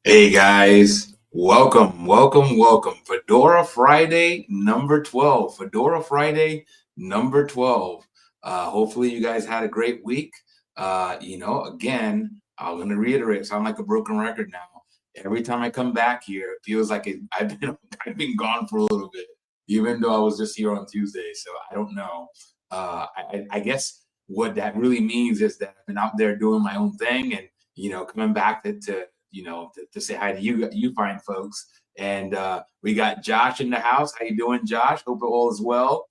Hey guys, welcome. Fedora Friday number 12. Fedora Friday number 12. Hopefully you guys had a great week. Again, I'm gonna reiterate, sound like a broken record now. Every time I come back here, it feels like I've been I've been gone for a little bit, even though I was just here on Tuesday. So I don't know. I guess what that really means is that I've been out there doing my own thing and coming back to say hi to you fine folks. And we got Josh in the house. How you doing, Josh? Hope it all is well.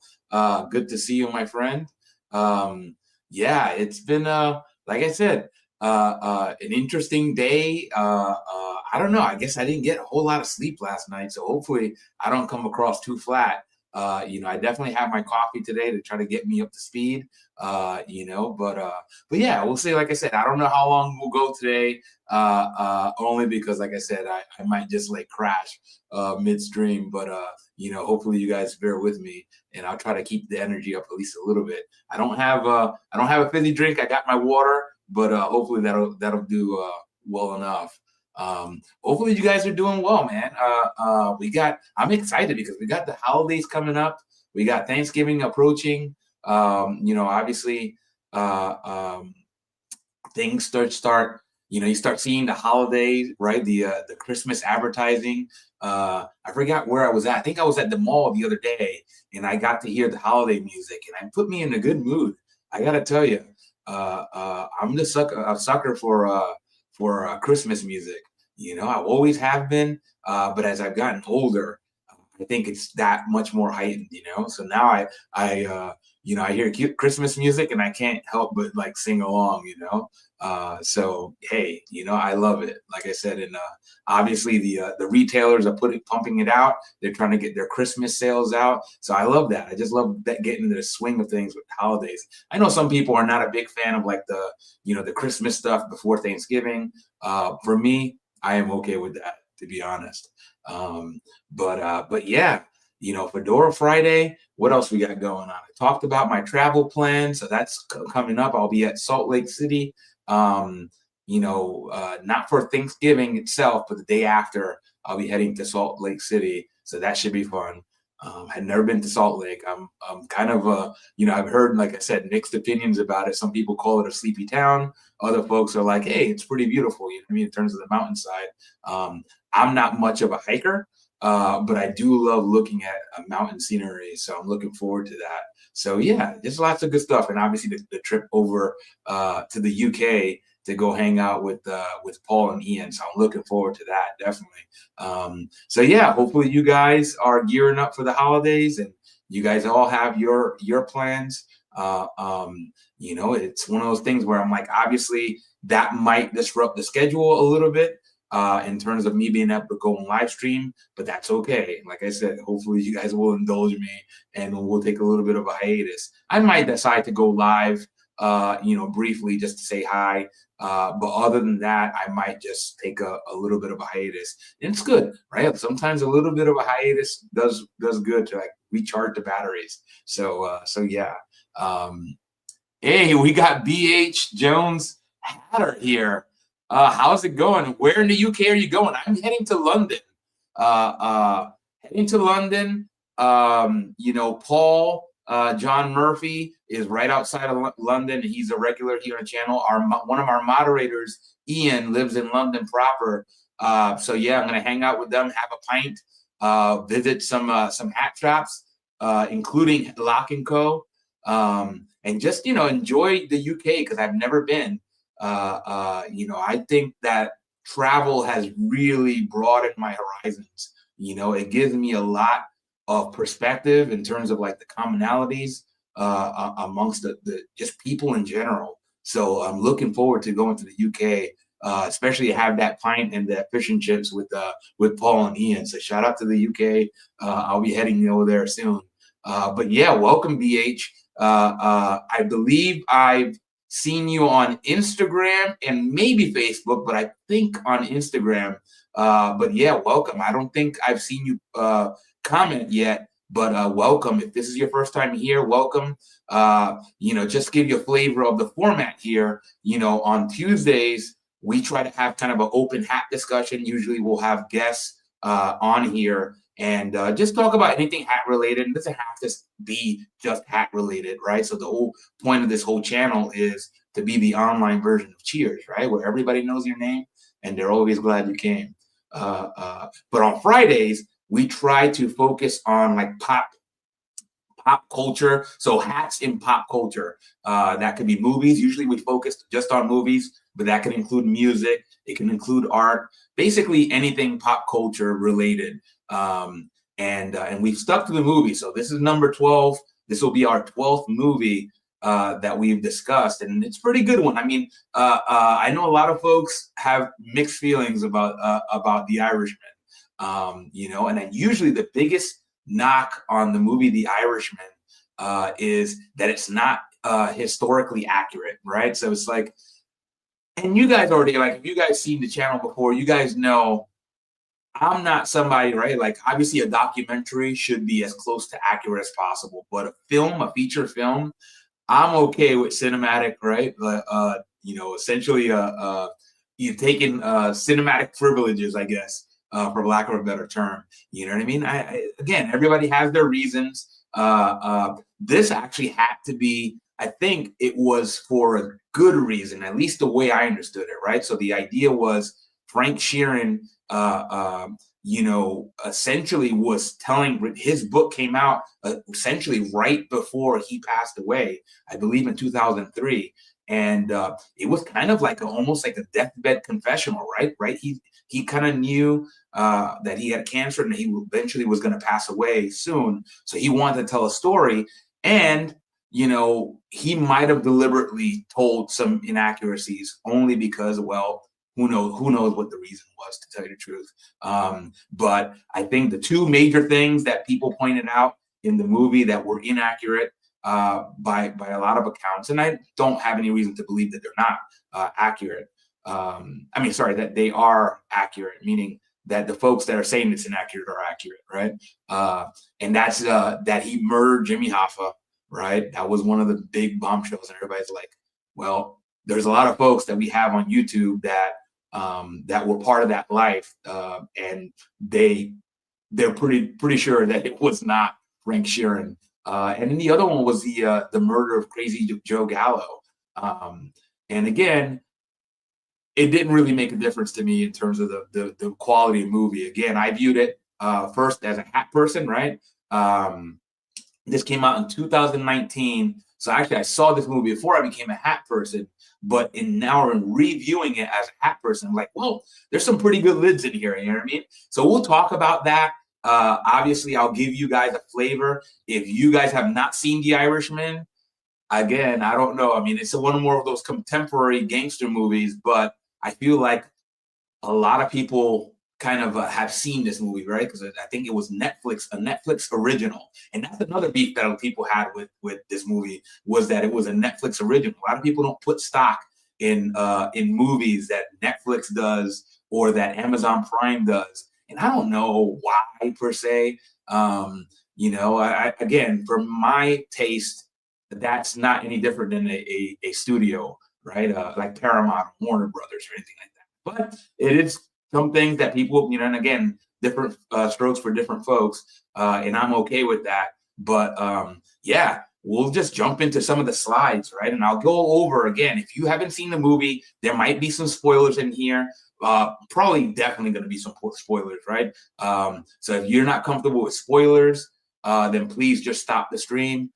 Good to see you, my friend. Yeah, it's been like I said, an interesting day. I don't know. I guess I didn't get a whole lot of sleep last night, so hopefully I don't come across too flat. I definitely have my coffee today to try to get me up to speed. But yeah, we'll see. Like I said, I don't know how long we'll go today. Only because, like I said, I might just like crash midstream. But hopefully you guys bear with me, and I'll try to keep the energy up at least a little bit. I don't have a fizzy drink. I got my water, but hopefully that'll do well enough. Hopefully you guys are doing well, man. I'm excited because we got the holidays coming up. We got Thanksgiving approaching. Obviously, uh, um, things start you start seeing the holidays, right? The Christmas advertising. I forgot where I was at. I think I was at the mall the other day, and I got to hear the holiday music, and it put me in a good mood. I gotta tell you, I'm a sucker for Christmas music. I always have been, but as I've gotten older, I think it's that much more heightened. So now I hear Christmas music and I can't help but like sing along. So hey, I love it. Like I said, and obviously the retailers are pumping it out. They're trying to get their Christmas sales out. So I love that. I just love that, getting into the swing of things with holidays. I know some people are not a big fan of like the Christmas stuff before Thanksgiving. For me, I am okay with that, to be honest. But yeah, Fedora Friday. What else we got going on? I talked about my travel plan, so that's coming up. I'll be at Salt Lake City. Not for Thanksgiving itself, but the day after, I'll be heading to Salt Lake City, so that should be fun. I've never been to Salt Lake. I'm kind of I've heard, like I said, mixed opinions about it. Some people call it a sleepy town. Other folks are like, hey, it's pretty beautiful. You know what I mean, in terms of the mountainside. I'm not much of a hiker, but I do love looking at mountain scenery. So I'm looking forward to that. So yeah, just lots of good stuff, and obviously the trip over to the UK to go hang out with Paul and Ian. So I'm looking forward to that, definitely. So yeah, hopefully you guys are gearing up for the holidays, and you guys all have your plans. It's one of those things where I'm like, obviously that might disrupt the schedule a little bit in terms of me being able to go and live stream, but that's okay. Like I said, hopefully you guys will indulge me and we'll take a little bit of a hiatus. I might decide to go live, briefly just to say hi. But other than that, I might just take a little bit of a hiatus. And it's good, right? Sometimes a little bit of a hiatus does good to like recharge the batteries. So yeah. Hey, we got BH Jones Hatter here. How's it going? Where in the UK are you going? I'm heading to London. Heading to London. Paul John Murphy is right outside of London. He's a regular here on the channel. One of our moderators, Ian, lives in London proper. So yeah, I'm gonna hang out with them, have a pint, visit some hat shops, including Lock and Co. And just enjoy the UK because I've never been. I think that travel has really broadened my horizons. It gives me a lot of perspective in terms of like the commonalities amongst the just people in general. So I'm looking forward to going to the UK, especially have that pint and the fish and chips with Paul and Ian. So shout out to the UK. I'll be heading over there soon. But yeah, welcome, BH. I believe I've seen you on Instagram and maybe Facebook, but I think on Instagram. But yeah, welcome. I don't think I've seen you comment yet, but welcome. If this is your first time here, welcome. Just give you a flavor of the format here. On Tuesdays, we try to have kind of an open hat discussion. Usually we'll have guests on here and just talk about anything hat related. It doesn't have to be just hat related, right? So the whole point of this whole channel is to be the online version of Cheers, right? Where everybody knows your name and they're always glad you came. But on Fridays, we try to focus on like pop culture. So hats in pop culture. That could be movies. Usually we focus just on movies, but that can include music. It can include art, basically anything pop culture related. And we've stuck to the movie. So this is number 12. This will be our 12th movie that we've discussed, and it's a pretty good one. I mean, I know a lot of folks have mixed feelings about The Irishman. You know, and then usually the biggest knock on the movie The Irishman is that it's not historically accurate, right? So it's like, and you guys already, like, if you guys seen the channel before, you guys know I'm not somebody, right? Like, obviously a documentary should be as close to accurate as possible, but a film, a feature film, I'm okay with cinematic, right? You know, essentially you're taking cinematic privileges, I guess, for lack of a better term. You know what I mean? Again, everybody has their reasons. This actually had to be, I think it was for a good reason, at least the way I understood it, right? So the idea was Frank Sheeran, you know, essentially was telling, his book came out essentially right before he passed away, I believe in 2003. And it was kind of like almost like a deathbed confessional, right? He kind of knew that he had cancer and he eventually was going to pass away soon. So he wanted to tell a story. And, you know, he might have deliberately told some inaccuracies only because, well, who knows what the reason was, to tell you the truth. But I think the two major things that people pointed out in the movie that were inaccurate by a lot of accounts, and I don't have any reason to believe that they're not accurate. I mean, sorry, that they are accurate, meaning that the folks that are saying it's inaccurate are accurate, right? And that's that he murdered Jimmy Hoffa, right? That was one of the big bombshells, and everybody's like, well, there's a lot of folks that we have on YouTube that that were part of that life, and they're pretty sure that it was not Frank Sheeran. And then the other one was the murder of Crazy Joe Gallo. And again, it didn't really make a difference to me in terms of the quality of movie. Again, I viewed it first as a hat person, right? This came out in 2019. So actually I saw this movie before I became a hat person, but now in reviewing it as a hat person, I'm like, whoa, there's some pretty good lids in here, you know what I mean? So we'll talk about that. Obviously, I'll give you guys a flavor. If you guys have not seen The Irishman, again, I don't know. I mean, it's one more of those contemporary gangster movies, but I feel like a lot of people kind of have seen this movie, right? Because I think it was a Netflix original. And that's another beef that people had with this movie, was that it was a Netflix original. A lot of people don't put stock in movies that Netflix does or that Amazon Prime does. And I don't know why per se. You know, again, for my taste, that's not any different than a studio, right? Like Paramount, Warner Brothers, or anything like that. But it is some things that people, you know, and again, different strokes for different folks, and I'm okay with that. But yeah, we'll just jump into some of the slides, right? And I'll go over again. If you haven't seen the movie, there might be some spoilers in here. Probably definitely going to be some spoilers, right? So if you're not comfortable with spoilers, then please just stop the stream,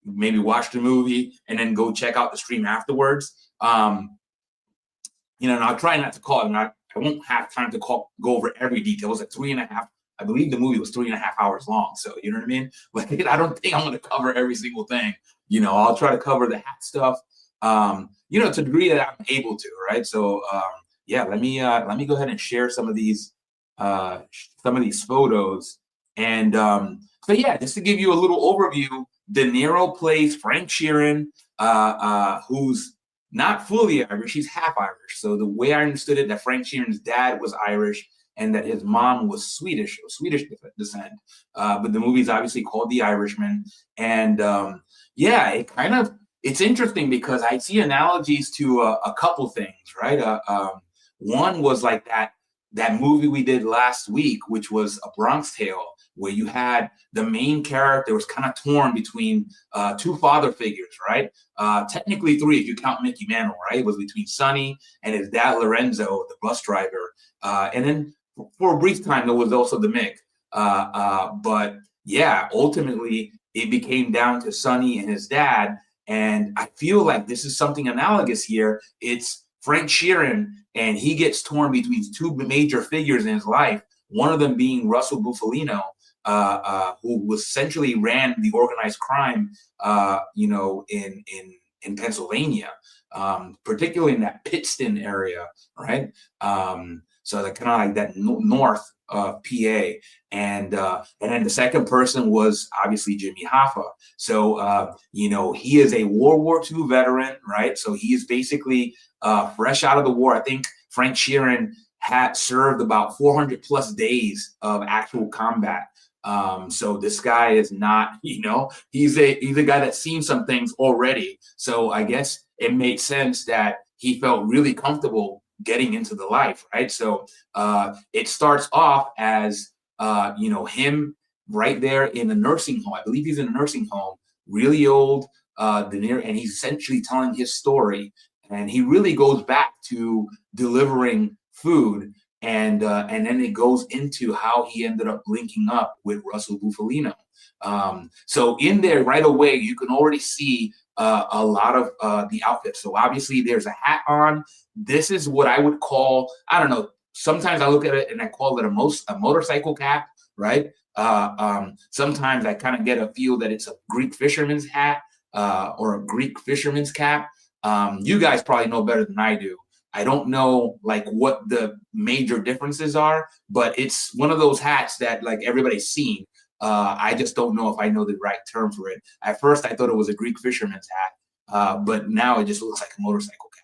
maybe watch the movie, and then go check out the stream afterwards. You know, and I'll try not to call it. I won't have time to go over every detail. It was like 3.5. I believe the movie was 3.5 hours long. So you know what I mean? Like, I don't think I'm going to cover every single thing. You know, I'll try to cover the hat stuff. You know, to the degree that I'm able to, right? So yeah, let me go ahead and share some of these photos. And so yeah, just to give you a little overview, De Niro plays Frank Sheeran, who's not fully Irish, he's half Irish. So the way I understood it, that Frank Sheeran's dad was Irish and that his mom was Swedish descent. But the movie's obviously called The Irishman. And yeah, it's interesting because I see analogies to a couple things, right? One was like that movie we did last week, which was A Bronx Tale, where you had the main character was kind of torn between two father figures, right? Technically three if you count Mickey Mantle, right? It was between Sonny and his dad Lorenzo, the bus driver, and then for a brief time there was also the Mick. But yeah, ultimately it became down to Sonny and his dad, and I feel like this is something analogous here. It's Frank Sheeran, and he gets torn between two major figures in his life. One of them being Russell Bufalino, who essentially ran the organized crime, in Pennsylvania, particularly in that Pittston area, right? So that kind of like that north PA, and then the second person was obviously Jimmy Hoffa. So he is a World War II veteran, right? So he is basically fresh out of the war. I think Frank Sheeran had served about 400 plus days of actual combat. So this guy is not, he's a guy that's seen some things already. So I guess it made sense that he felt really comfortable getting into the life, right? So it starts off as him right there in a nursing home. I believe he's in a nursing home, really old, De Niro, and he's essentially telling his story. And he really goes back to delivering food, and then it goes into how he ended up linking up with Russell Bufalino. So in there right away, you can already see a lot of the outfits. So obviously there's a hat on. This is what I would call, I don't know, sometimes I look at it and I call it a motorcycle cap, right? Sometimes I kind of get a feel that it's a Greek fisherman's hat or a Greek fisherman's cap. You guys probably know better than I do. I don't know like what the major differences are, but it's one of those hats that like everybody's seen. I just don't know if I know the right term for it. At first, I thought it was a Greek fisherman's hat, but now it just looks like a motorcycle cap.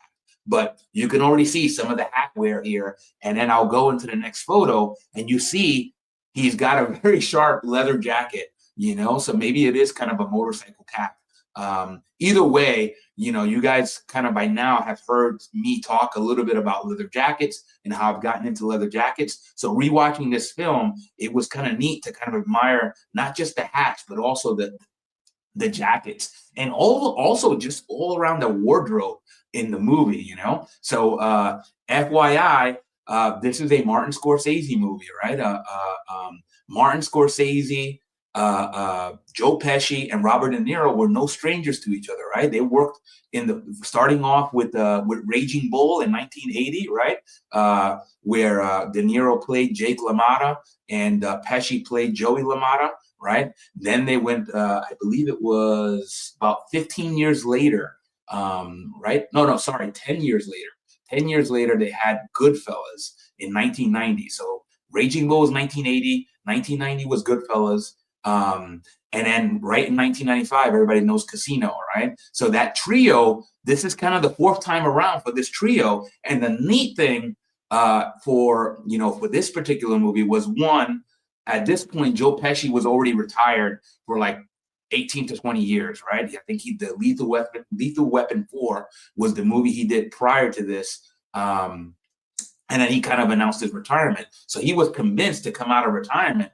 But you can already see some of the hat wear here, and then I'll go into the next photo, and you see he's got a very sharp leather jacket, so maybe it is kind of a motorcycle cap. Either way, you guys kind of by now have heard me talk a little bit about leather jackets and how I've gotten into leather jackets. So rewatching this film, it was kind of neat to kind of admire not just the hats, but also the jackets, and also just all around the wardrobe in the movie, So FYI, this is a Martin Scorsese movie, right? Martin Scorsese, Joe Pesci, and Robert De Niro were no strangers to each other, right? They worked starting off with Raging Bull in 1980, right? Where De Niro played Jake LaMotta and Pesci played Joey LaMotta, right? Then they went, I believe it was about 15 years later, right? No, sorry, 10 years later. 10 years later, they had Goodfellas in 1990. So Raging Bull was 1980, 1990 was Goodfellas. And then right in 1995, everybody knows Casino, right? So that trio, this is kind of the fourth time around for this trio. And the neat thing for this particular movie was, one, at this point, Joe Pesci was already retired for like 18 to 20 years, right? I think the Lethal Weapon 4 was the movie he did prior to this. And then he kind of announced his retirement. So he was convinced to come out of retirement,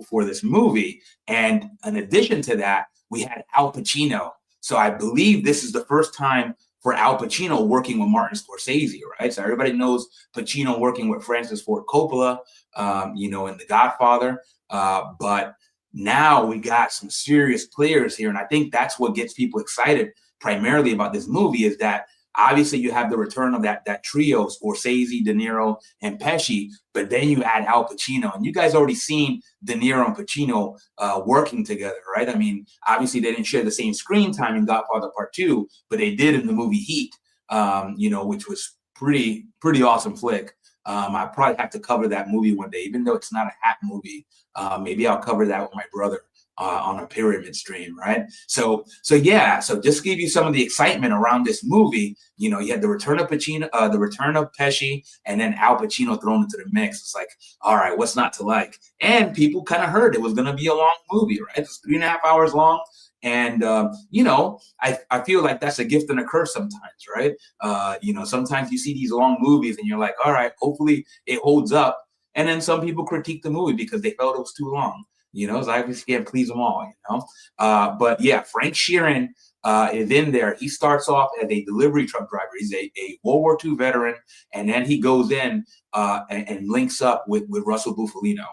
for this movie. And in addition to that, we had Al Pacino. So I believe this is the first time for Al Pacino working with Martin Scorsese, right? So everybody knows Pacino working with Francis Ford Coppola, in The Godfather. But now we got some serious players here. And I think that's what gets people excited primarily about this movie, is that obviously you have the return of that trio, Scorsese, De Niro, and Pesci, but then you add Al Pacino. And you guys already seen De Niro and Pacino working together, right? I mean, obviously they didn't share the same screen time in Godfather Part 2, but they did in the movie Heat, which was pretty awesome flick. I probably have to cover that movie one day, even though it's not a hat movie. Maybe I'll cover that with my brother on a pyramid stream, right? So just to give you some of the excitement around this movie, you had the return of Pacino, the return of Pesci, and then Al Pacino thrown into the mix. It's like, all right, what's not to like? And people kind of heard it was going to be a long movie, right? It's 3.5 hours long, And I feel like that's a gift and a curse sometimes, right? Sometimes you see these long movies and you're like, all right, hopefully it holds up. And then some people critique the movie because they felt it was too long. So I just can't please them all. But yeah, Frank Sheeran is in there. He starts off as a delivery truck driver. He's a World War II veteran, and then he goes in and links up with Russell Bufalino.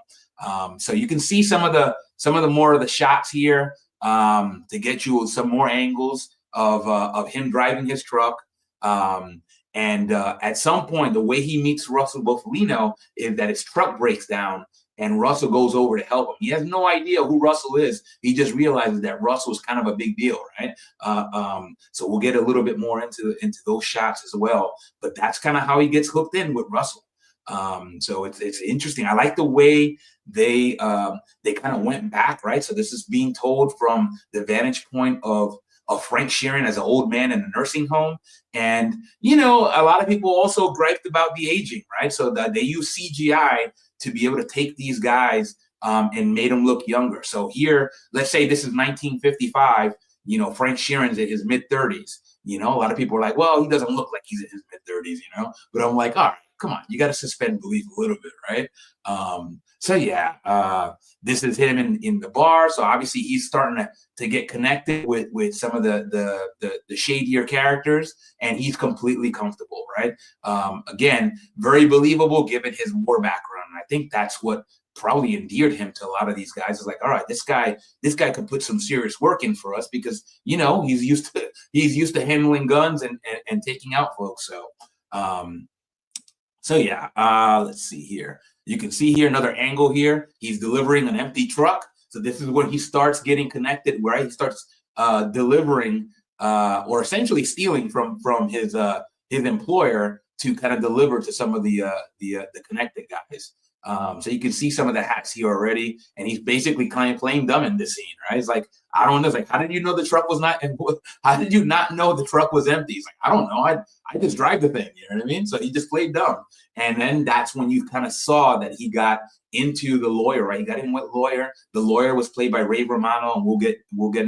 So you can see some of the more of the shots here to get you some more angles of him driving his truck. And at some point, the way he meets Russell Bufalino is that his truck breaks down and Russell goes over to help him. He has no idea who Russell is. He just realizes that Russell is kind of a big deal, right? So we'll get a little bit more into those shots as well. But that's kind of how he gets hooked in with Russell. So it's interesting. I like the way they kind of went back, right? So this is being told from the vantage point of Frank Sheeran as an old man in a nursing home. And, a lot of people also griped about the aging, right? So that they use CGI to be able to take these guys and made them look younger. So here, let's say this is 1955, Frank Sheeran's in his mid-30s. A lot of people are like, well, he doesn't look like he's in his mid-30s, But I'm like, all right, come on, you got to suspend belief a little bit, right? So yeah, this is him in the bar. So obviously he's starting to get connected with some of the shadier characters, and he's completely comfortable, right? Again, very believable given his war background. I think that's what probably endeared him to a lot of these guys. Is like, all right, this guy could put some serious work in for us because he's used to handling guns and taking out folks. So yeah, let's see here. You can see here another angle here. He's delivering an empty truck. So this is where he starts getting connected, where he starts delivering or essentially stealing from his employer to kind of deliver to some of the connected guys. So you can see some of the hats here already, and he's basically kind of playing dumb in this scene, right? It's like, I don't know. It's like, how did you know the truck was not? How did you not know the truck was empty? He's like, I don't know. I just drive the thing. You know what I mean? So he just played dumb, and then that's when you kind of saw that he got into the lawyer, right? He got in with lawyer. The lawyer was played by Ray Romano, and we'll get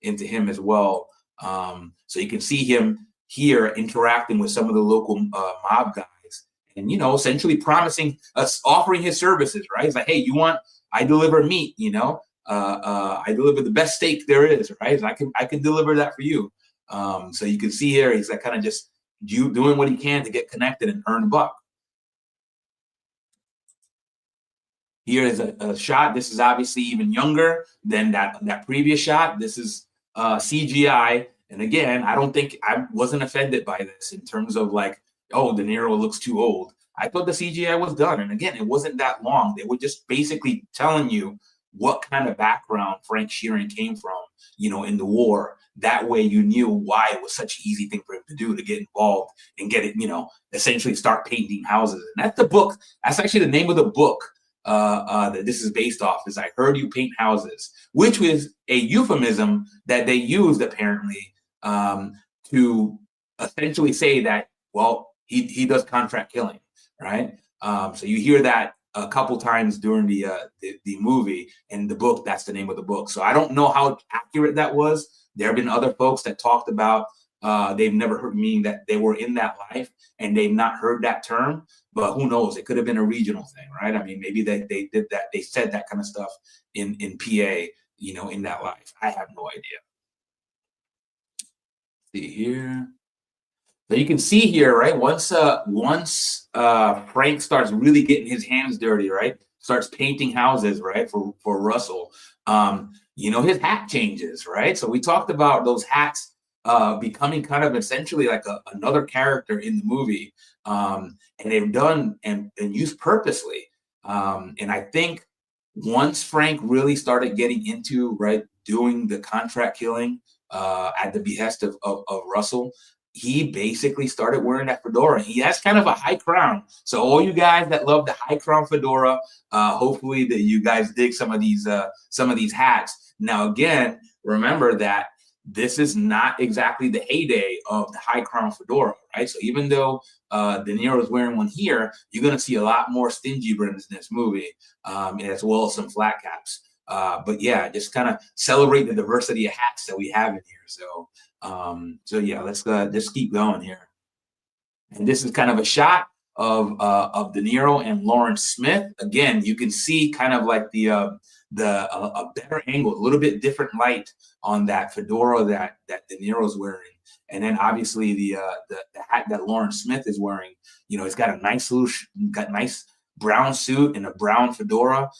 into him as well. So you can see him here interacting with some of the local mob guys. And, essentially promising us, offering his services, right? He's like, hey, I deliver meat, I deliver the best steak there is, right? I can deliver that for you. So you can see here, he's like kind of just doing what he can to get connected and earn a buck. Here is a shot. This is obviously even younger than that previous shot. This is CGI. And again, I wasn't offended by this in terms of like, oh, De Niro looks too old. I thought the CGI was done. And again, it wasn't that long. They were just basically telling you what kind of background Frank Sheeran came from, in the war. That way you knew why it was such an easy thing for him to do, to get involved and get it, essentially start painting houses. And that's the book. That's actually the name of the book that this is based off, is I Heard You Paint Houses, which was a euphemism that they used apparently to essentially say that, well, he does contract killing, right? So you hear that a couple times during the movie, and the book, that's the name of the book. So I don't know how accurate that was. There have been other folks that talked about they've never heard, meaning that they were in that life and they've not heard that term, but who knows? It could have been a regional thing, right? I mean, maybe they did that. They said that kind of stuff in PA, in that life. I have no idea. See here. So you can see here, right? Once Frank starts really getting his hands dirty, right? Starts painting houses, right? For Russell, his hat changes, right? So we talked about those hats becoming kind of essentially like another character in the movie, and they've done and used purposely. And I think once Frank really started getting into doing the contract killing at the behest of Russell, he basically started wearing that fedora. He has kind of a high crown. So all you guys that love the high crown fedora, hopefully that you guys dig some of these hats. Now, again, remember that this is not exactly the heyday of the high crown fedora, right? So even though De Niro is wearing one here, you're going to see a lot more stingy brims in this movie, as well as some flat caps. But yeah, just kind of celebrate the diversity of hats that we have in here. So yeah, let's just keep going here. And this is kind of a shot of De Niro and Lawrence Smith. Again, you can see kind of like a better angle, a little bit different light on that fedora that De Niro's wearing. And then obviously the hat that Lawrence Smith is wearing, it's got a nice nice brown suit and a brown fedora.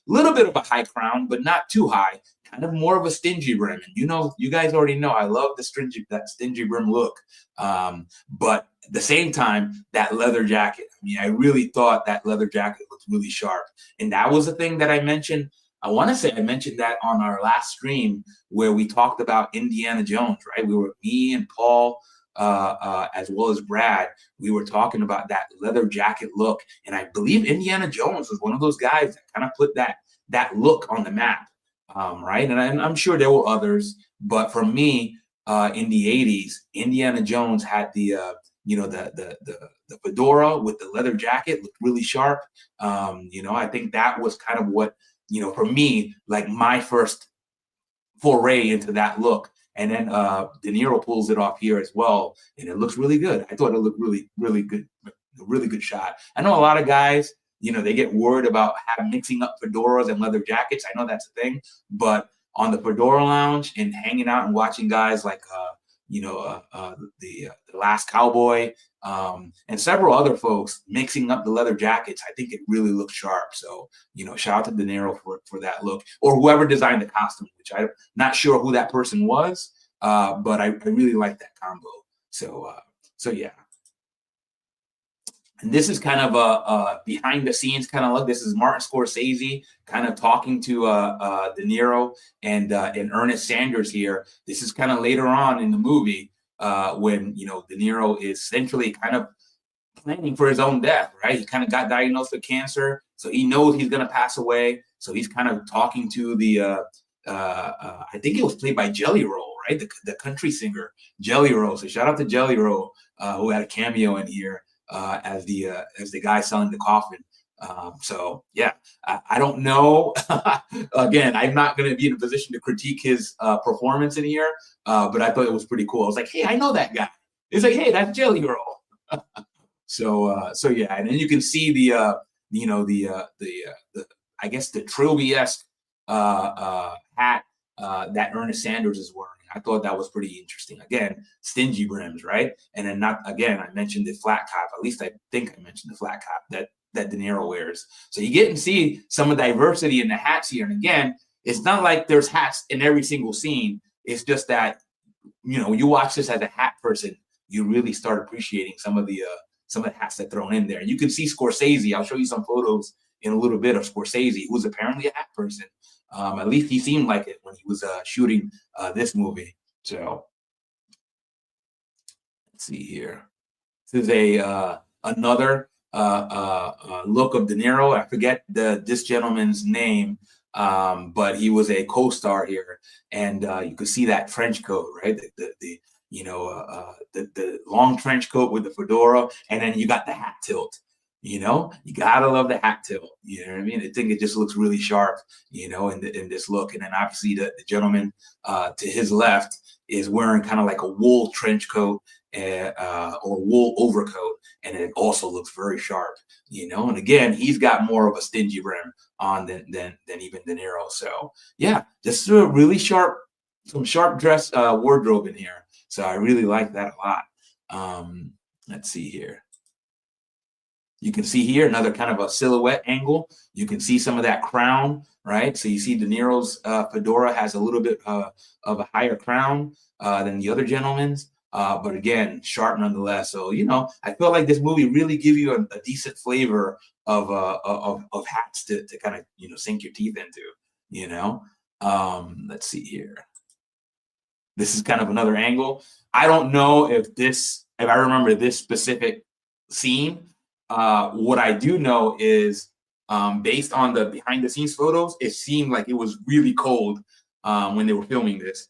Little bit of a high crown, but not too high. Kind of more of a stingy brim. And you guys already know I love that stingy brim look. But at the same time, that leather jacket. I mean, I really thought that leather jacket looked really sharp. And that was the thing that I mentioned. I want to say I mentioned that on our last stream where we talked about Indiana Jones, right? Me and Paul, as well as Brad, we were talking about that leather jacket look. And I believe Indiana Jones was one of those guys that kind of put that look on the map, right? And I'm sure there were others, but for me, in the 80s, Indiana Jones had the fedora with the leather jacket, looked really sharp. I think that was kind of what, for me, like my first foray into that look. And then De Niro pulls it off here as well, and it looks really good. I thought it looked really, really good, a really good shot. I know a lot of guys, they get worried about mixing up fedoras and leather jackets. I know that's a thing, but on the Fedora Lounge and hanging out and watching guys like the Last Cowboy and several other folks mixing up the leather jackets, I think it really looks sharp. So shout out to De Niro for that look, or whoever designed the costume, which I'm not sure who that person was, but I really like that combo. So yeah. And this is kind of a behind the scenes kind of look. This is Martin Scorsese kind of talking to De Niro and Ernest Sanders here. This is kind of later on in the movie when De Niro is essentially kind of planning for his own death, right? He kind of got diagnosed with cancer, so he knows he's going to pass away. So he's kind of talking to the I think it was played by Jelly Roll, right? The country singer Jelly Roll. So shout out to Jelly Roll who had a cameo in here. As the guy selling the coffin. So yeah, I don't know. Again, I'm not going to be in a position to critique his performance in here, but I thought it was pretty cool. I was like, hey, I know that guy. It's like, hey, that's Jelly Roll. So yeah, and then you can see the I guess the trilby-esque hat that Ernest Sanders is wearing. I thought that was pretty interesting. Again, stingy brims, right? And then I mentioned the flat cap. At least I think I mentioned the flat cap that De Niro wears. So you get to see some of the diversity in the hats here. And again, it's not like there's hats in every single scene. It's just that, you watch this as a hat person, you really start appreciating some of the hats that are thrown in there. You can see Scorsese. I'll show you some photos in a little bit of Scorsese, who's apparently a hat person. At least he seemed like it when he was shooting this movie. So let's see here. This is another look of De Niro. I forget this gentleman's name, but he was a co-star here, and you could see that trench coat, right? The long trench coat with the fedora, and then you got the hat tilt. You gotta love the hat tilt. You know what I mean? I think it just looks really sharp, in this look. And then obviously the gentleman to his left is wearing kind of like a wool trench coat or wool overcoat, and it also looks very sharp. And again, he's got more of a stingy brim on than even De Niro. So yeah, just a really some sharp dress wardrobe in here. So I really like that a lot. Let's see here. You can see here another kind of a silhouette angle. You can see some of that crown, right? So you see De Niro's fedora has a little bit of a higher crown than the other gentleman's, but again, sharp nonetheless. So I feel like this movie really gives you a decent flavor of hats to kind of sink your teeth into. Let's see here. This is kind of another angle. I don't know if I remember this specific scene. What I do know is based on the behind the scenes photos, it seemed like it was really cold when they were filming this.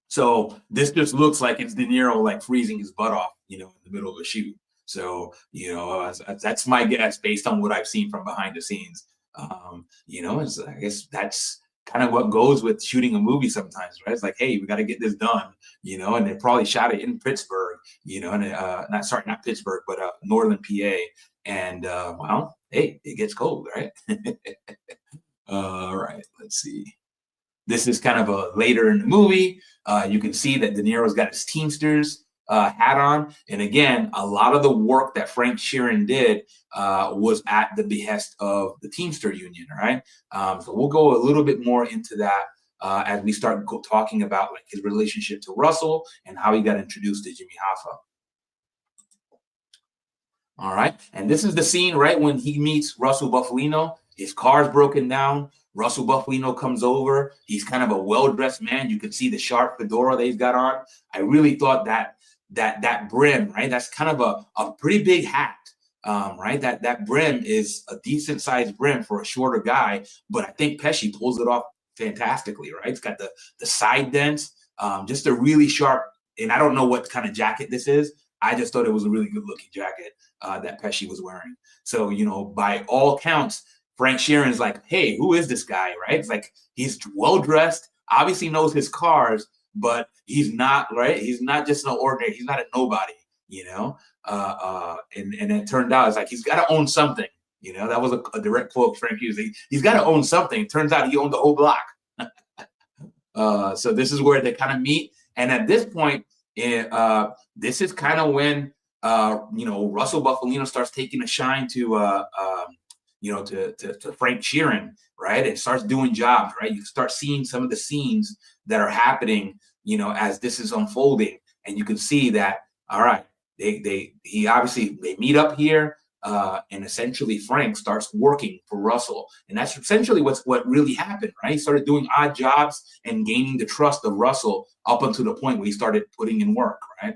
So this just looks like it's De Niro like freezing his butt off, in the middle of a shoot. So, that's my guess based on what I've seen from behind the scenes. I guess that's kind of what goes with shooting a movie sometimes, right? It's like, hey, we got to get this done, and they probably shot it in Pittsburgh, and not Pittsburgh, but northern PA. And well, hey, it gets cold, right? All right, let's see. This is kind of a later in the movie. You can see that De Niro's got his Teamsters hat on. And again, a lot of the work that Frank Sheeran did was at the behest of the Teamster Union, right? So we'll go a little bit more into that as we start talking about like his relationship to Russell and how he got introduced to Jimmy Hoffa. All right, and this is the scene right when he meets Russell Buffalino. His car's broken down. Russell Buffalino comes over. He's kind of a well-dressed man. You can see the sharp fedora that he's got on. I really thought that brim, right? That's kind of a pretty big hat, right? That brim is a decent-sized brim for a shorter guy, but I think Pesci pulls it off fantastically, right? It's got the side dents, just a really sharp. And I don't know what kind of jacket this is. I just thought it was a really good-looking jacket that Pesci was wearing. So, by all counts, Frank Sheeran's like, hey, who is this guy, right? It's like he's well-dressed, obviously knows his cars, but he's not, right? He's not just an ordinary, he's not a nobody, and it turned out it's like he's got to own something, that was a direct quote Frank used. He's got to own something. It turns out he owned the whole block. So this is where they kind of meet. And at this point, this is kind of when, Russell Buffalino starts taking a shine to Frank Sheeran, right? And starts doing jobs, right? You start seeing some of the scenes that are happening, as this is unfolding. And you can see that, all right, they meet up here, and essentially Frank starts working for Russell. And that's essentially what really happened, right? He started doing odd jobs and gaining the trust of Russell up until the point where he started putting in work, right?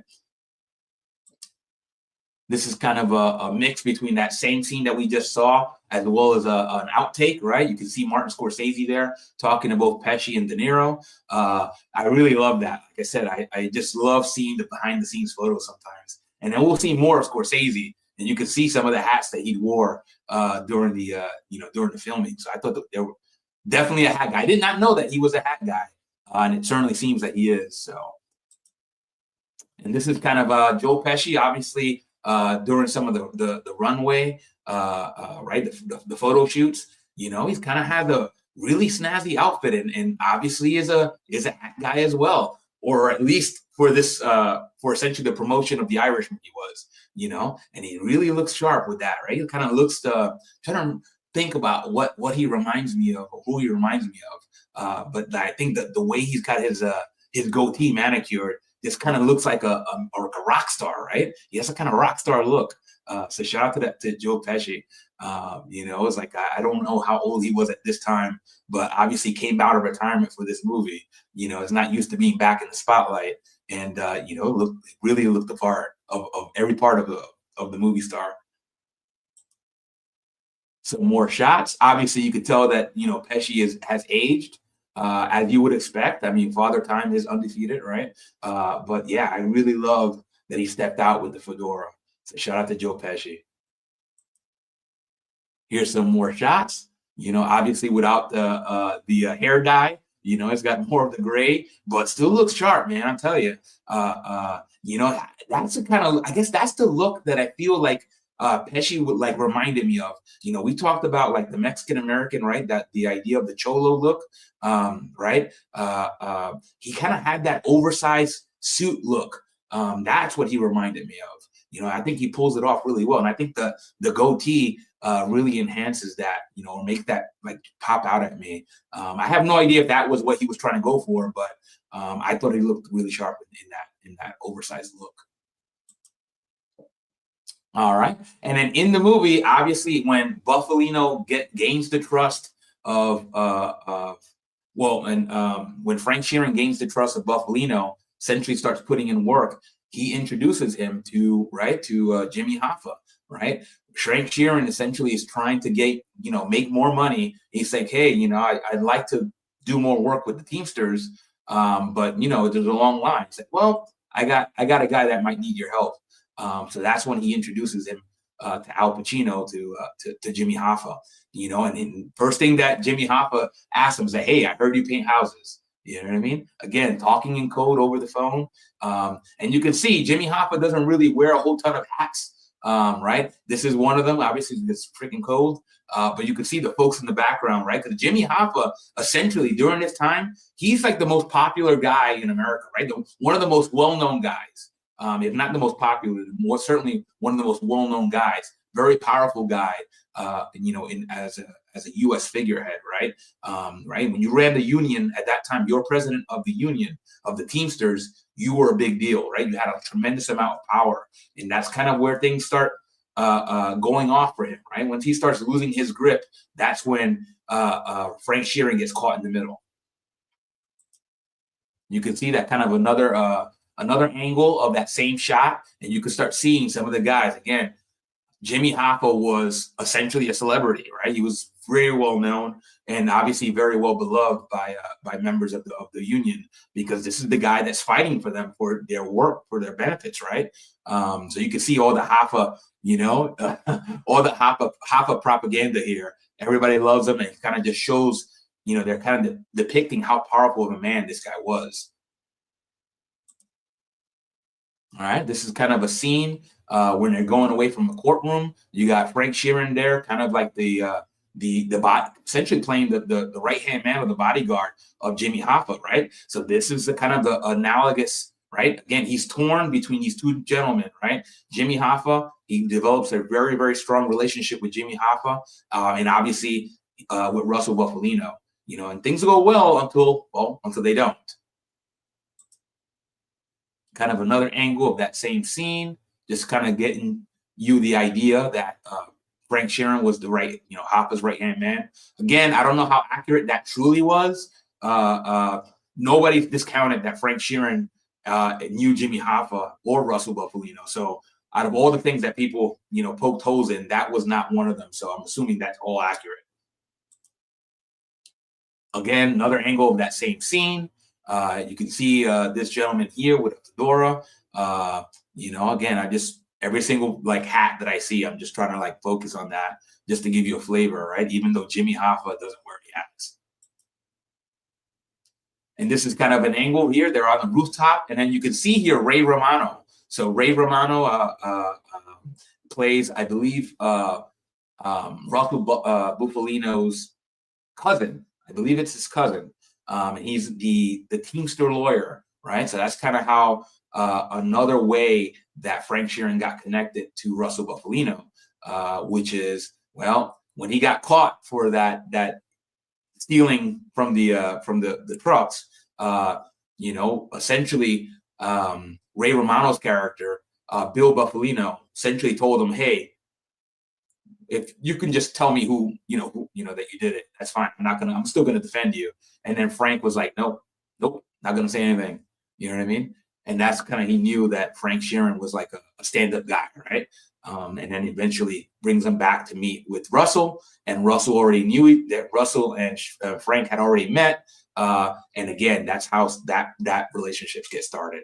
This is kind of a mix between that same scene that we just saw as well as an outtake, right? You can see Martin Scorsese there talking to both Pesci and De Niro. I really love that. Like I said, I just love seeing the behind the scenes photos sometimes. And then we'll see more of Scorsese, and you can see some of the hats that he wore during the filming. So I thought that there were definitely a hat guy. I did not know that he was a hat guy, and it certainly seems that he is. So, and this is kind of Joe Pesci, obviously. During some of the runway, right, the photo shoots, he's kind of had a really snazzy outfit, and obviously is a hat guy as well, or at least for this for essentially the promotion of the Irishman he was, and he really looks sharp with that, right? He kind of looks trying to think about what he reminds me of or who he reminds me of, but I think that the way he's got his goatee manicured. This kind of looks like a rock star, right? He has a kind of rock star look. So shout out to Joe Pesci. It's like I don't know how old he was at this time, but obviously came out of retirement for this movie. Is not used to being back in the spotlight, and really looked the part of every part of the movie star. Some more shots. Obviously, you could tell that Pesci has aged. As you would expect. I mean, Father Time is undefeated, right? But yeah, I really love that he stepped out with the fedora. So shout out to Joe Pesci. Here's some more shots. Obviously without the hair dye, it's got more of the gray, but still looks sharp, man. I'm telling you. That's the kind of, I guess that's the look that I feel like Pesci would reminded me of. We talked about like the Mexican American, right? That the idea of the cholo look, right? He kind of had that oversized suit look. That's what he reminded me of. I think he pulls it off really well, and I think the goatee really enhances that. Or make that pop out at me. I have no idea if that was what he was trying to go for, but I thought he looked really sharp in that oversized look. All right. And then in the movie, obviously, when Buffalino gains the trust of when Frank Sheeran gains the trust of Buffalino, essentially starts putting in work, he introduces him to Jimmy Hoffa, right? Frank Sheeran essentially is trying to make more money. He's like, hey, I'd like to do more work with the Teamsters, but there's a long line. He's like, well, I got a guy that might need your help. So that's when he introduces him to Al Pacino to Jimmy Hoffa, you know, and first thing that Jimmy Hoffa asked him is like, hey, I heard you paint houses. You know what I mean? Again, talking in code over the phone. And you can see Jimmy Hoffa doesn't really wear a whole ton of hats, right? This is one of them. Obviously, it's freaking cold. But you can see the folks in the background, right? Because Jimmy Hoffa, essentially, during this time, he's like the most popular guy in America, right? One of the most well-known guys, if not the most popular, more certainly one of the most well-known guys. Very powerful guy, you know, as a U.S. figurehead, right? Right. When you ran the union at that time, you're president of the union of the Teamsters. You were a big deal, right? You had a tremendous amount of power, and that's kind of where things start going off for him, right? Once he starts losing his grip, that's when Frank Sheeran gets caught in the middle. You can see that kind of another angle of that same shot, and you can start seeing some of the guys again. Jimmy Hoffa was essentially a celebrity, right? He was very well known and obviously very well beloved by members of the union, because this is the guy that's fighting for them for their work, for their benefits, right? So you can see all the Hoffa, you know, all the Hoffa propaganda here. Everybody loves him, and it kind of just shows, you know, they're kind of depicting how powerful of a man this guy was. All right, this is kind of a scene when they're going away from the courtroom. You got Frank Sheeran there, kind of like the bot, essentially playing the right hand man or the bodyguard of Jimmy Hoffa, right? So this is the kind of the analogous, right? Again, he's torn between these two gentlemen, right? Jimmy Hoffa, he develops a very, very strong relationship with Jimmy Hoffa, and obviously with Russell Buffalino, you know, and things go well until they don't. Kind of another angle of that same scene, just kind of getting you the idea that Frank Sheeran was the right, you know, Hoffa's right-hand man. Again, I don't know how accurate that truly was. Nobody discounted that Frank Sheeran knew Jimmy Hoffa or Russell Buffalino. So out of all the things that people, you know, poked holes in, that was not one of them. So I'm assuming that's all accurate. Again, another angle of that same scene. You can see this gentleman here with a fedora. You know, again, every single like hat that I see, I'm just trying to like focus on that just to give you a flavor, right? Even though Jimmy Hoffa doesn't wear any hats. And this is kind of an angle here. They're on the rooftop, and then you can see here Ray Romano. So Ray Romano plays, I believe, Russell Buffalino's cousin. I believe it's his cousin. He's the Teamster lawyer, right? So that's kind of how another way that Frank Sheeran got connected to Russell Buffalino, which is, well, when he got caught for that stealing from the trucks, you know, essentially Ray Romano's character, Bill Buffalino, essentially told him, hey, if you can just tell me who that you did it, that's fine. I'm still gonna defend you. And then Frank was like, nope, not gonna say anything. You know what I mean? And that's kind of, he knew that Frank Sheeran was like a stand-up guy, right? And then eventually brings him back to meet with Russell, and Russell already knew that Russell and Frank had already met. And again, that's how that relationship gets started.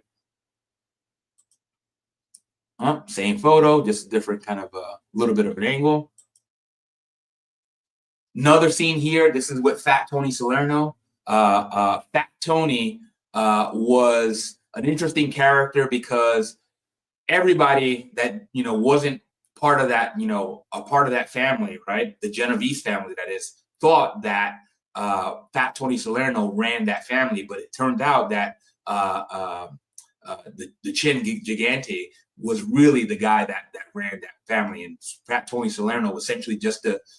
Same photo, just a different kind of a little bit of an angle. Another scene here. This is with Fat Tony Salerno. Fat Tony was an interesting character because everybody that, you know, wasn't part of that, you know, a part of that family, right? The Genovese family, that is, thought that Fat Tony Salerno ran that family, but it turned out that the Chin Gigante was really the guy that ran that family, and Fat Tony Salerno was essentially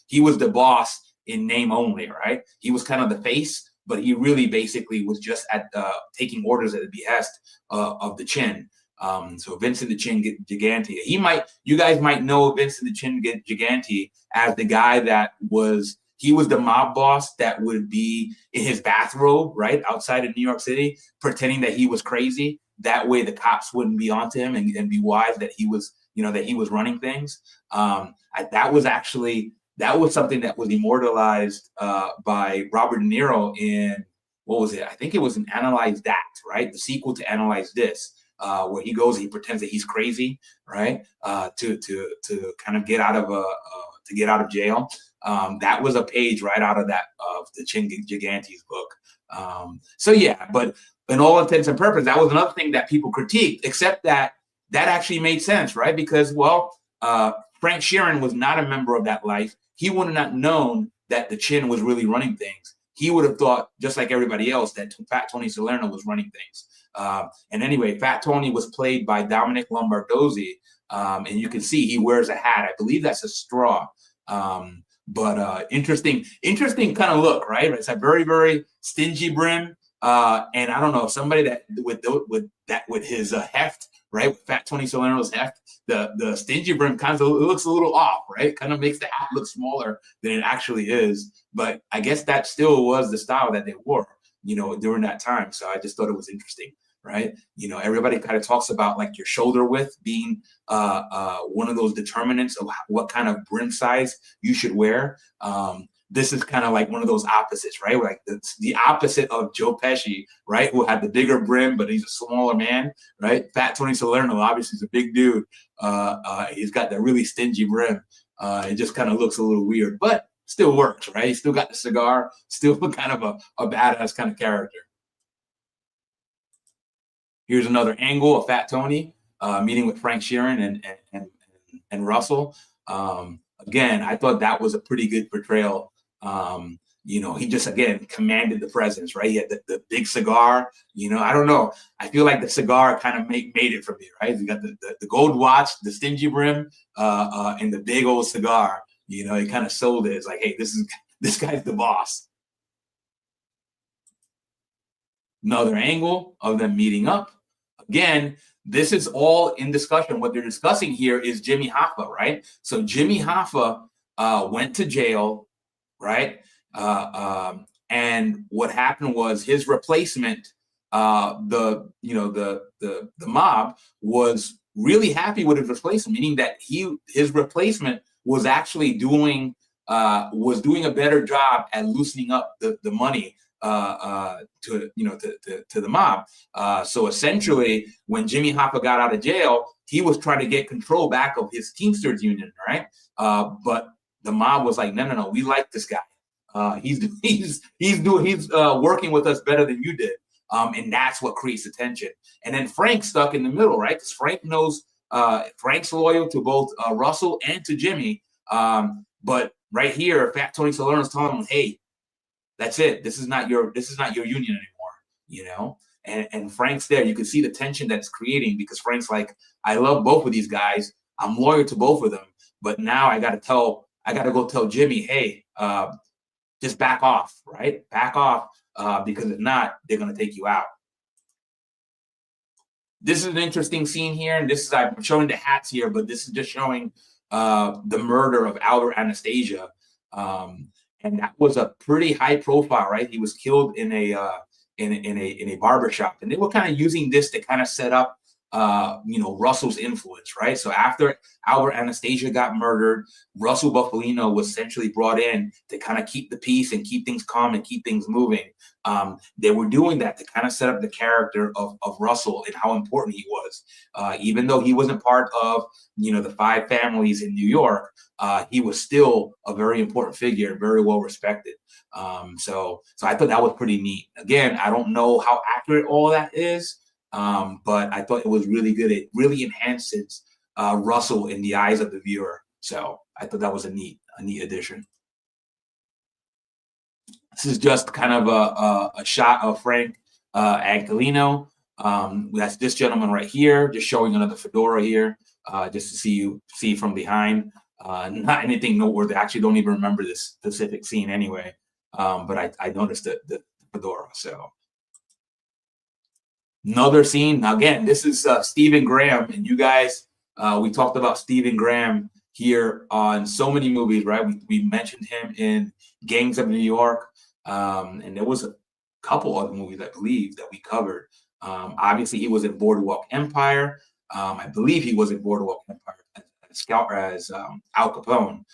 he was the boss in name only, right? He was kind of the face, but he really basically was just taking orders at the behest of the Chin. So Vincent the Chin Gigante, you guys might know Vincent the Chin Gigante as the guy that he was the mob boss that would be in his bathrobe, right, outside of New York City, pretending that he was crazy. That way the cops wouldn't be onto him and be wise that he was, you know, that he was running things. That was something that was immortalized by Robert De Niro in, what was it? I think it was an Analyze That, right? The sequel to Analyze This. where he goes, he pretends that he's crazy, right? To kind of get out of jail. That was a page right out of the Chin Gigante's book. So yeah, but in all intents and purposes, that was another thing that people critiqued, except that actually made sense, right? Because, well, Frank Sheeran was not a member of that life. He would have not known that the Chin was really running things. He would have thought, just like everybody else, that Fat Tony Salerno was running things. And anyway, Fat Tony was played by Dominic Lombardozzi, and you can see he wears a hat. I believe that's a straw. But interesting kind of look, right? It's a very, very stingy brim. And I don't know, somebody that with his heft, right? With Fat Tony Salerno's heft, the stingy brim kind of looks a little off, right? Kind of makes the hat look smaller than it actually is. But I guess that still was the style that they wore, during that time. So I just thought it was interesting, right? Everybody kind of talks about like your shoulder width being one of those determinants of what kind of brim size you should wear. This is kind of like one of those opposites, right? Like the opposite of Joe Pesci, right? Who had the bigger brim, but he's a smaller man, right? Fat Tony Salerno, obviously, is a big dude. He's got that really stingy brim. It just kind of looks a little weird, but still works, right? He still got the cigar, still kind of a badass kind of character. Here's another angle of Fat Tony meeting with Frank Sheeran and Russell. Again, I thought that was a pretty good portrayal. He just, again, commanded the presence, right? He had the big cigar. I don't know. I feel like the cigar kind of made it for me, right? You got the gold watch, the stingy brim, and the big old cigar. He kind of sold it. It's like, hey, this guy's the boss. Another angle of them meeting up. Again, this is all in discussion. What they're discussing here is Jimmy Hoffa, right? So Jimmy Hoffa went to jail, right? And what happened was his replacement, the mob was really happy with his replacement, meaning that his replacement was actually doing a better job at loosening up the money to the mob. So essentially, when Jimmy Hoffa got out of jail, he was trying to get control back of his Teamsters union, right? But the mob was like, no, we like this guy. He's working with us better than you did. And that's what creates the tension. And then Frank's stuck in the middle, right? Because Frank knows Frank's loyal to both Russell and to Jimmy. But right here, Fat Tony Salerno's telling him, hey, that's it. This is not your union anymore, And Frank's there. You can see the tension that's creating because Frank's like, I love both of these guys. I'm loyal to both of them, but now I got to go tell Jimmy, hey, just back off, right? Back off, because if not, they're gonna take you out. This is an interesting scene here, and I'm showing the hats here, but this is just showing the murder of Albert Anastasia. And that was a pretty high profile, right? He was killed in a barbershop, and they were kind of using this to kind of set up, Russell's influence, right? So after Albert Anastasia got murdered, Russell Buffalino was essentially brought in to kind of keep the peace and keep things calm and keep things moving. They were doing that to kind of set up the character of Russell and how important he was. Even though he wasn't part of, the five families in New York, he was still a very important figure, very well respected. So I thought that was pretty neat. Again, I don't know how accurate all that is, but I thought it was really good. It really enhances Russell in the eyes of the viewer. So I thought that was a neat addition. This is just kind of a shot of Frank Angelino. That's this gentleman right here, just showing another fedora here, just to see from behind. Not anything noteworthy. I actually don't even remember this specific scene anyway, but I noticed the fedora. So another scene. Now again, this is Stephen Graham, and you guys, we talked about Stephen Graham here on so many movies, right? We mentioned him in Gangs of New York, and there was a couple other movies I believe that we covered. Obviously, he was in Boardwalk Empire. I believe he was in Boardwalk Empire as Al Capone.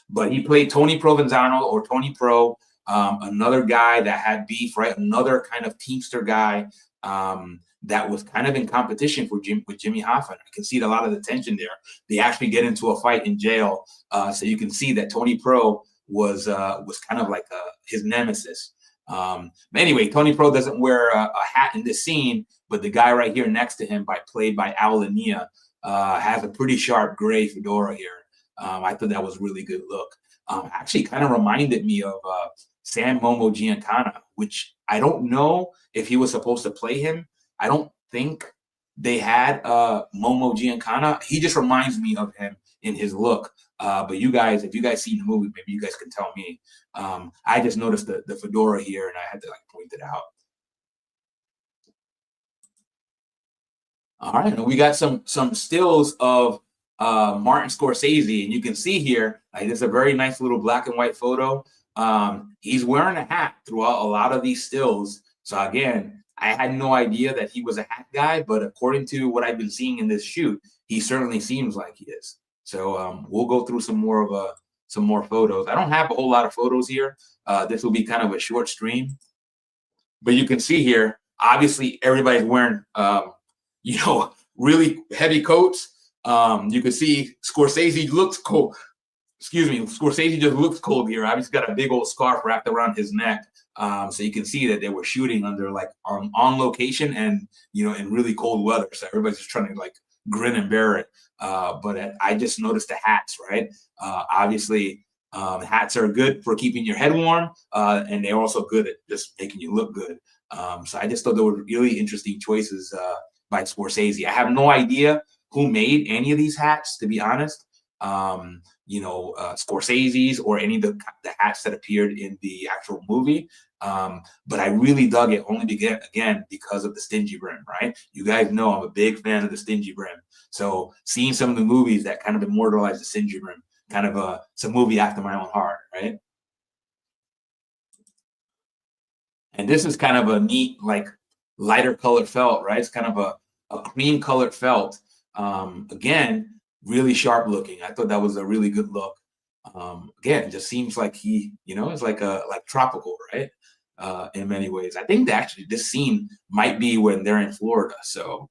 But he played Tony Provenzano, or Tony Pro, another guy that had beef, right? Another kind of Teamster guy. that was kind of in competition with Jimmy Hoffa. I can see a lot of the tension there. They actually get into a fight in jail, so you can see that Tony Pro was kind of like his nemesis. But anyway, Tony Pro doesn't wear a hat in this scene, but the guy right here next to him, played by Al Lania, has a pretty sharp gray fedora here. I thought that was a really good look. Actually, kind of reminded me of Sam Momo Giancana, which I don't know if he was supposed to play him. I don't think they had Momo Giancana. He just reminds me of him in his look. But you guys, if you guys seen the movie, maybe you guys can tell me. I just noticed the fedora here, and I had to like point it out. All right, and we got some stills of Martin Scorsese, and you can see here, like, it's a very nice little black and white photo. He's wearing a hat throughout a lot of these stills. So again, I had no idea that he was a hat guy, but according to what I've been seeing in this shoot, he certainly seems like he is. So we'll go through some more photos. I don't have a whole lot of photos here. This will be kind of a short stream, but you can see here, obviously everybody's wearing, really heavy coats. You can see Scorsese looks cold. Excuse me, Scorsese just looks cold here. Obviously got a big old scarf wrapped around his neck. So you can see that they were shooting under like on location and, in really cold weather. So everybody's just trying to like grin and bear it. But I just noticed the hats, right? Obviously, hats are good for keeping your head warm, and they're also good at just making you look good. So I just thought they were really interesting choices by Scorsese. I have no idea who made any of these hats, to be honest. Scorsese's or any of the hats that appeared in the actual movie. But I really dug it only because of the stingy brim, right? You guys know I'm a big fan of the stingy brim. So seeing some of the movies that kind of immortalize the stingy brim, kind of it's a movie after my own heart, right? And this is kind of a neat, like, lighter colored felt, right? It's kind of a cream colored felt. Again, really sharp looking. I thought that was a really good look. Again, just seems like he, is like tropical, right? In many ways. I think that actually this scene might be when they're in Florida, so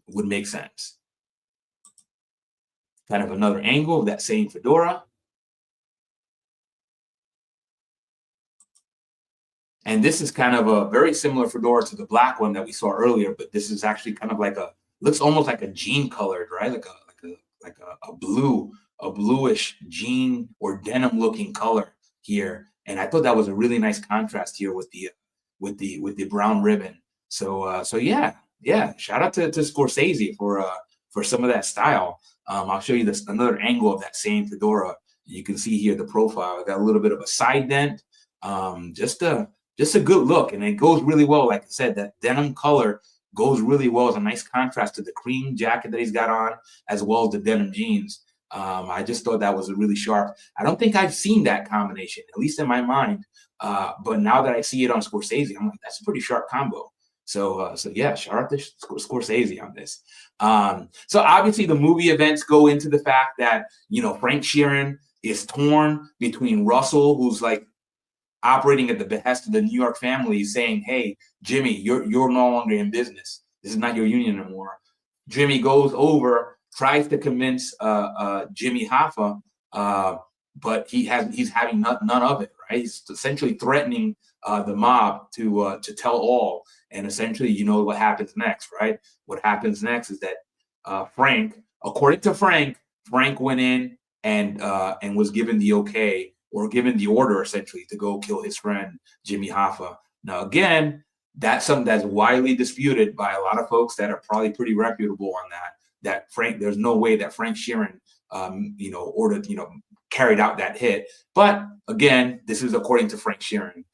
would make sense. Kind of another angle of that same fedora. And this is kind of a very similar fedora to the black one that we saw earlier, but this is actually kind of like looks almost like a jean colored, right? Like a bluish jean or denim looking color here. And I thought that was a really nice contrast here with the brown ribbon. So yeah. Shout out to Scorsese for some of that style. I'll show you another angle of that same fedora. You can see here the profile. I got a little bit of a side dent. Just a good look, and it goes really well. Like I said, that denim color goes really well. It's a nice contrast to the cream jacket that he's got on, as well as the denim jeans. I just thought that was a really sharp. I don't think I've seen that combination, at least in my mind. But now that I see it on Scorsese, I'm like, that's a pretty sharp combo. So yeah, shout out to Scorsese on this. So obviously the movie events go into the fact that, Frank Sheeran is torn between Russell, who's like operating at the behest of the New York family, saying, "Hey, Jimmy, you're no longer in business. This is not your union anymore." Jimmy goes over, tries to convince Jimmy Hoffa, but he's having none of it. Right? He's essentially threatening the mob to tell all, and essentially, what happens next, right? What happens next is that Frank, according to Frank went in and was given the okay, or given the order essentially to go kill his friend Jimmy Hoffa. Now, again, that's something that's widely disputed by a lot of folks that are probably pretty reputable on that. There's no way that Frank Sheeran, ordered, carried out that hit. But again, this is according to Frank Sheeran.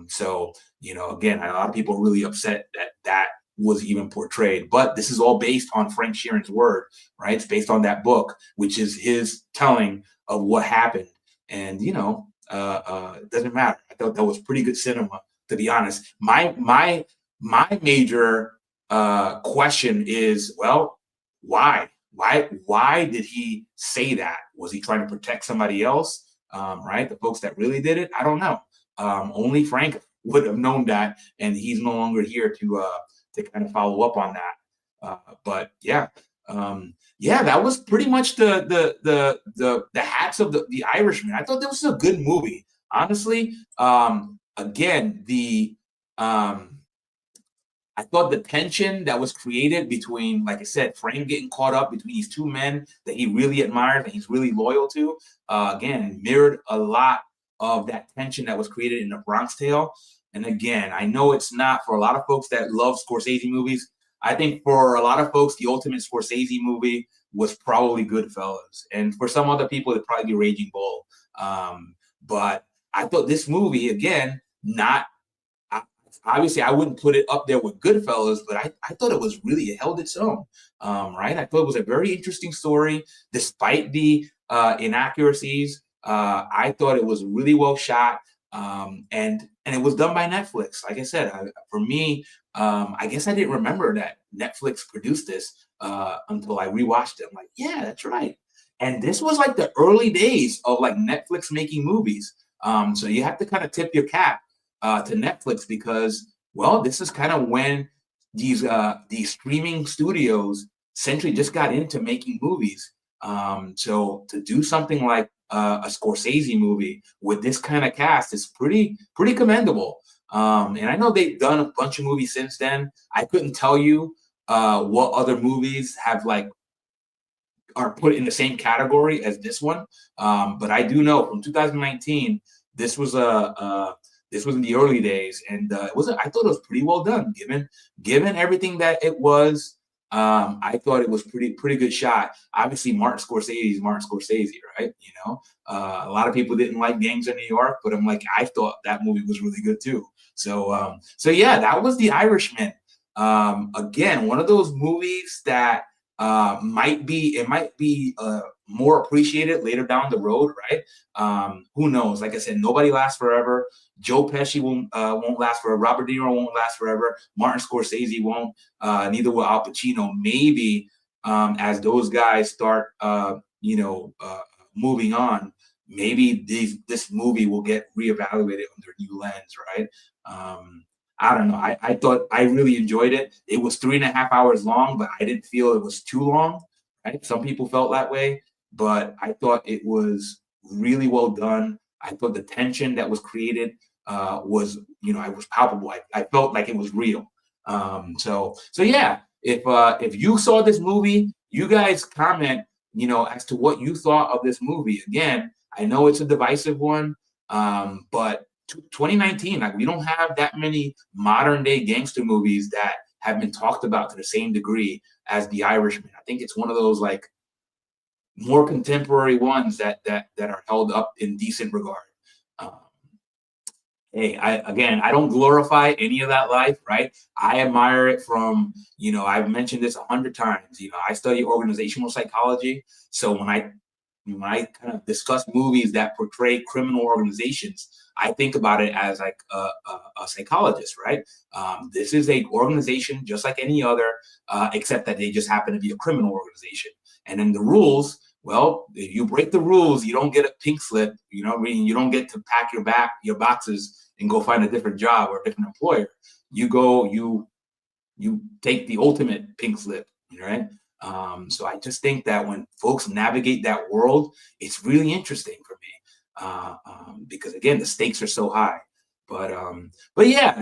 So, again, a lot of people are really upset that was even portrayed. But this is all based on Frank Sheeran's word, right? It's based on that book, which is his telling of what happened. And it doesn't matter. I thought that was pretty good cinema, to be honest. My major question is, well, why? Why did he say that? Was he trying to protect somebody else? Right? The folks that really did it? I don't know. Only Frank would have known that, and he's no longer here to kind of follow up on that. But yeah, yeah, that was pretty much the hats of the Irishman. I thought that was a good movie, honestly. Again, um, I thought the tension that was created between, like I said, Frank getting caught up between these two men that he really admired, that he's really loyal to, again, mirrored a lot of that tension that was created in The Bronx Tale. And again, I know it's not for a lot of folks that love Scorsese movies. I think for a lot of folks, the ultimate Scorsese movie was probably Goodfellas. And for some other people, it'd probably be Raging Bull. But I thought this movie, again, not obviously I wouldn't put it up there with Goodfellas, but I thought it was really, it held its own, right? I thought it was a very interesting story, despite the inaccuracies. I thought it was really well shot, and it was done by Netflix. Like I said, for me, I guess I didn't remember that Netflix produced this until I rewatched it. I'm like, yeah, that's right. And this was like the early days of like Netflix making movies. So you have to kind of tip your cap to Netflix, because, well, this is kind of when these streaming studios essentially just got into making movies. So to do something like a Scorsese movie with this kind of cast is pretty commendable. And I know they've done a bunch of movies since then. I couldn't tell you what other movies have like are put in the same category as this one, but I do know from 2019 this was this was in the early days, and it was I thought it was pretty well done, given everything that it was. I thought it was pretty good shot. Obviously, Martin Scorsese is Martin Scorsese, right? You know, a lot of people didn't like Gangs of New York, but I'm like, I thought that movie was really good too. So, so yeah, that was The Irishman. Again, one of those movies that might be more appreciated later down the road, right? Who knows? Like I said, nobody lasts forever. Joe Pesci won't last forever. Robert De Niro won't last forever. Martin Scorsese won't. Neither will Al Pacino. Maybe as those guys start, moving on, maybe this movie will get reevaluated under a new lens, right? I don't know. I thought I really enjoyed it. It was 3.5 hours long, but I didn't feel it was too long. Right? Some people felt that way, but I thought it was really well done. I thought the tension that was created was, it was palpable. I felt like it was real. So yeah. If you saw this movie, you guys comment, as to what you thought of this movie. Again, I know it's a divisive one, but 2019, like, we don't have that many modern day gangster movies that have been talked about to the same degree as The Irishman. I think it's one of those like more contemporary ones that are held up in decent regard. Um, hey, I don't glorify any of that life, right? I admire it from, I've mentioned this 100 times. I study organizational psychology, so when I kind of discuss movies that portray criminal organizations, I think about it as like a psychologist, right? This is a organization just like any other, except that they just happen to be a criminal organization. And then the rules, well, if you break the rules, you don't get a pink slip. You don't get to pack your boxes and go find a different job or a different employer. You take the ultimate pink slip, right? So I just think that when folks navigate that world, it's really interesting for me, because again, the stakes are so high. But yeah,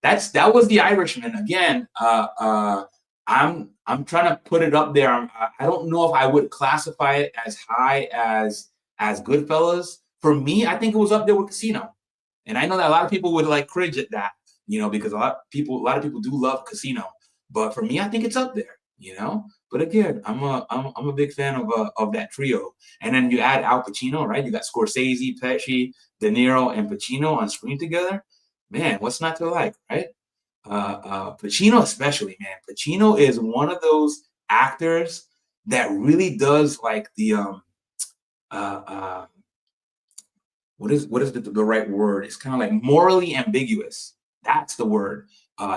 that was The Irishman. Again, I'm trying to put it up there. I don't know if I would classify it as high as Goodfellas. For me, I think it was up there with Casino, and I know that a lot of people would like cringe at that, because a lot of people do love Casino, but for me, I think it's up there. But again, I'm a big fan of that trio. And then you add Al Pacino, right? You got Scorsese, Pesci, De Niro, and Pacino on screen together. Man, what's not to like, right? Pacino especially, man. Pacino is one of those actors that really does like the what is the right word? It's kind of like morally ambiguous. That's the word.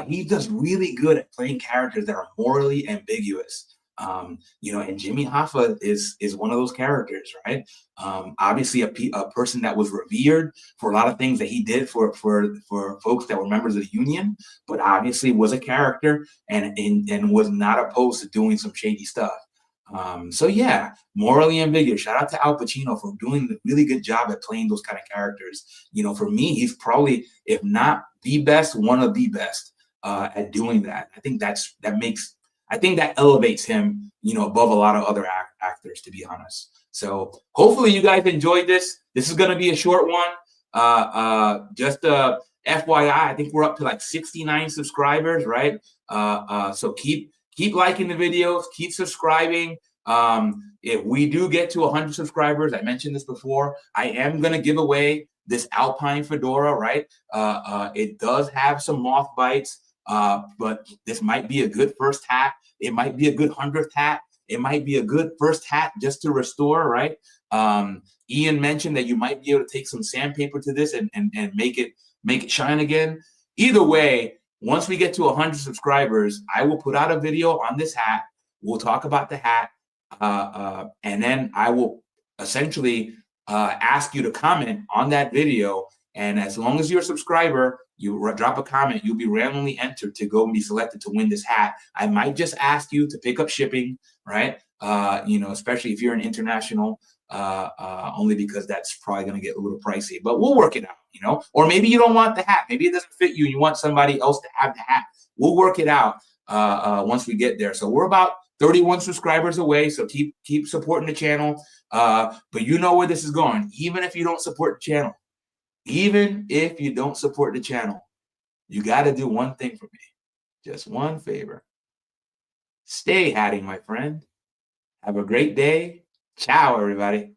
He does really good at playing characters that are morally ambiguous. And Jimmy Hoffa is one of those characters, right? Obviously a person that was revered for a lot of things that he did for folks that were members of the union, but obviously was a character and was not opposed to doing some shady stuff. So yeah, morally ambiguous. Shout out to Al Pacino for doing a really good job at playing those kind of characters. For me, he's probably, if not the best, one of the best at doing that. I think that elevates him, above a lot of other actors, to be honest. So hopefully you guys enjoyed this. This is going to be a short one. Just FYI, I think we're up to like 69 subscribers, right? So keep liking the videos, keep subscribing. If we do get to 100 subscribers, I mentioned this before, I am going to give away this Alpine Fedora, right? It does have some moth bites, but this might be a good first hat. It might be a good 100th hat. It might be a good first hat just to restore, right? Ian mentioned that you might be able to take some sandpaper to this and make it shine again. Either way, once we get to 100 subscribers, I will put out a video on this hat. We'll talk about the hat, and then I will essentially ask you to comment on that video. And as long as you're a subscriber, you drop a comment, you'll be randomly entered to go and be selected to win this hat. I might just ask you to pick up shipping, right? Especially if you're an international, only because that's probably going to get a little pricey, but we'll work it out, or maybe you don't want the hat. Maybe it doesn't fit you and you want somebody else to have the hat. We'll work it out once we get there. So we're about 31 subscribers away. So keep supporting the channel. But you know where this is going. Even if you don't support the channel, you got to do one thing for me. Just one favor. Stay hatting, my friend. Have a great day. Ciao, everybody.